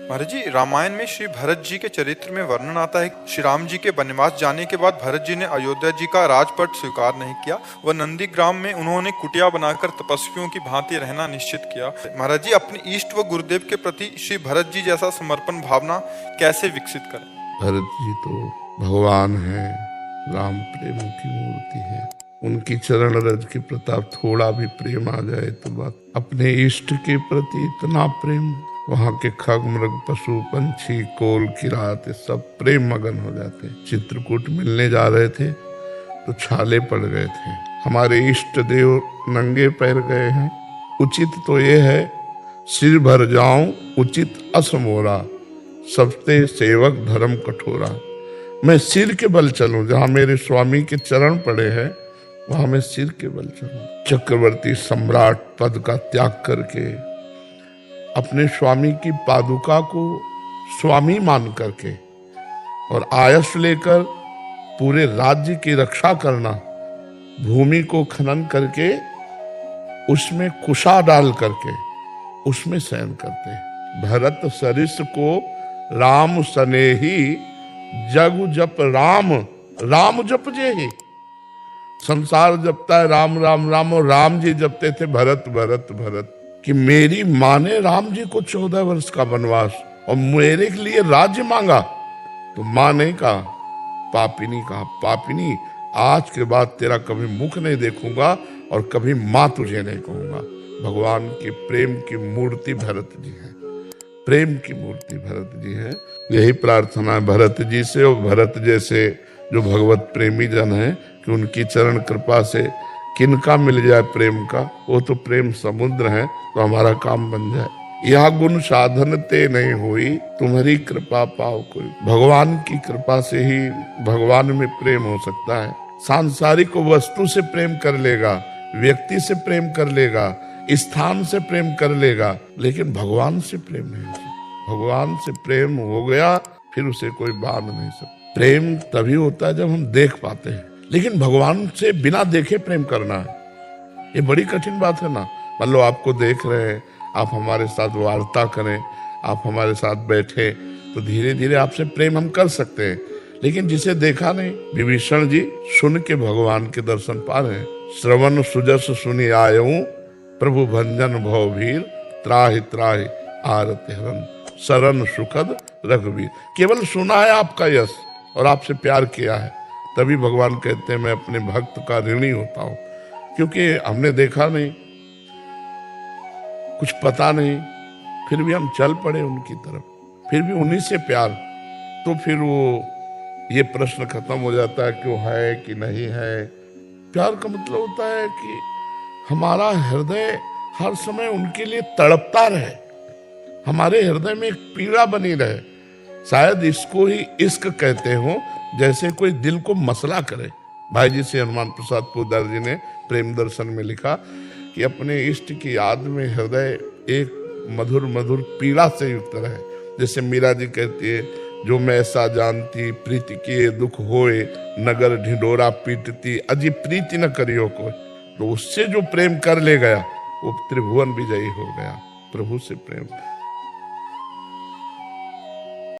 महाराज जी, रामायण में श्री भरत जी के चरित्र में वर्णन आता है श्री राम जी के वनवास जाने के बाद भरत जी ने अयोध्या जी का राजपट स्वीकार नहीं किया। वह नंदी ग्राम में उन्होंने कुटिया बनाकर तपस्वियों की भांति रहना निश्चित किया। महाराज जी, अपने इष्ट व गुरुदेव के प्रति श्री भरत जी जैसा समर्पण भावना कैसे विकसित करें? भरत जी तो भगवान है, राम प्रेम की मूर्ति है। उनकी चरण रज के प्रताप थोड़ा भी प्रेम आ जाए तो बात, अपने इष्ट के प्रति इतना प्रेम, वहां के खग मृग पशु पंछी कोल किरात सब प्रेम मगन हो जाते। चित्रकूट मिलने जा रहे थे तो छाले पड़ गए थे। हमारे इष्ट देव नंगे पैर गए हैं। उचित तो ये है सिर भर जाऊं उचित असमोरा, सबते सेवक धर्म कठोरा। मैं सिर के बल चलूं, जहां मेरे स्वामी के चरण पड़े हैं वहां मैं सिर के बल चलूं। चक्रवर्ती सम्राट पद का त्याग करके अपने स्वामी की पादुका को स्वामी मान करके और आयस लेकर पूरे राज्य की रक्षा करना, भूमि को खनन करके उसमें कुशा डाल करके उसमें शयन करते। भरत सरिस को राम सनेही, जग जप राम राम जप जे ही। संसार जपता है राम राम राम, और राम जी जपते थे भरत भरत भरत। कि मेरी माँ ने राम जी को 14 वर्ष का वनवास और मेरे के लिए राज्य मांगा, तो माँ ने कहा पापिनी, कहा पापिनी आज के बाद तेरा कभी मुख नहीं देखूंगा और कभी माँ तुझे नहीं कहूंगा। भगवान के प्रेम की मूर्ति भरत जी है, प्रेम की मूर्ति भरत जी है। यही प्रार्थना है भरत जी से और भरत जैसे जो भगवत प्रेमी जन है कि उनकी चरण कृपा से किनका मिल जाए प्रेम का, वो तो प्रेम समुद्र है, तो हमारा काम बन जाए। यह गुण साधन ते नहीं हुई, तुम्हारी कृपा पाओ कोई। भगवान की कृपा से ही भगवान में प्रेम हो सकता है। सांसारिक वस्तु से प्रेम कर लेगा, व्यक्ति से प्रेम कर लेगा, स्थान से प्रेम कर लेगा, लेकिन भगवान से प्रेम नहीं हो सकता। भगवान से प्रेम हो गया फिर उसे कोई बांध नहीं सकता। प्रेम तभी होता है जब हम देख पाते हैं, लेकिन भगवान से बिना देखे प्रेम करना है, ये बड़ी कठिन बात है ना। मान लो आपको देख रहे हैं, आप हमारे साथ वार्ता करें, आप हमारे साथ बैठे, तो धीरे धीरे आपसे प्रेम हम कर सकते हैं। लेकिन जिसे देखा नहीं, विभीषण जी सुन के भगवान के दर्शन पा रहे हैं। श्रवण सुजस सुनि आयऊं, प्रभु भंजन भवभीर, त्राहि त्राहि आरति हरन, शरण सुखद रघुवीर। केवल सुना है आपका यश और आपसे प्यार किया है, तभी भगवान कहते हैं मैं अपने भक्त का ऋणी होता हूं। क्योंकि हमने देखा नहीं, कुछ पता नहीं, फिर भी हम चल पड़े उनकी तरफ, फिर भी उन्हीं से प्यार। तो फिर वो ये प्रश्न खत्म हो जाता है कि वो है कि नहीं है। प्यार का मतलब होता है कि हमारा हृदय हर समय उनके लिए तड़पता रहे, हमारे हृदय में एक पीड़ा बनी रहे। शायद इसको ही इश्क कहते हो, जैसे कोई दिल को मसला करे। भाई जी से हनुमान प्रसाद पोद्दार जी ने प्रेम दर्शन में लिखा कि अपने इष्ट की याद में हृदय एक मधुर मधुर पीड़ा से युक्त रहे। जैसे मीरा जी कहती है, जो मैं ऐसा जानती प्रीति किए दुख होए, नगर ढिंडोरा पीटती अजी प्रीति न करियो कोई। तो उससे जो प्रेम कर ले गया वो त्रिभुवन विजयी हो गया, प्रभु से प्रेम।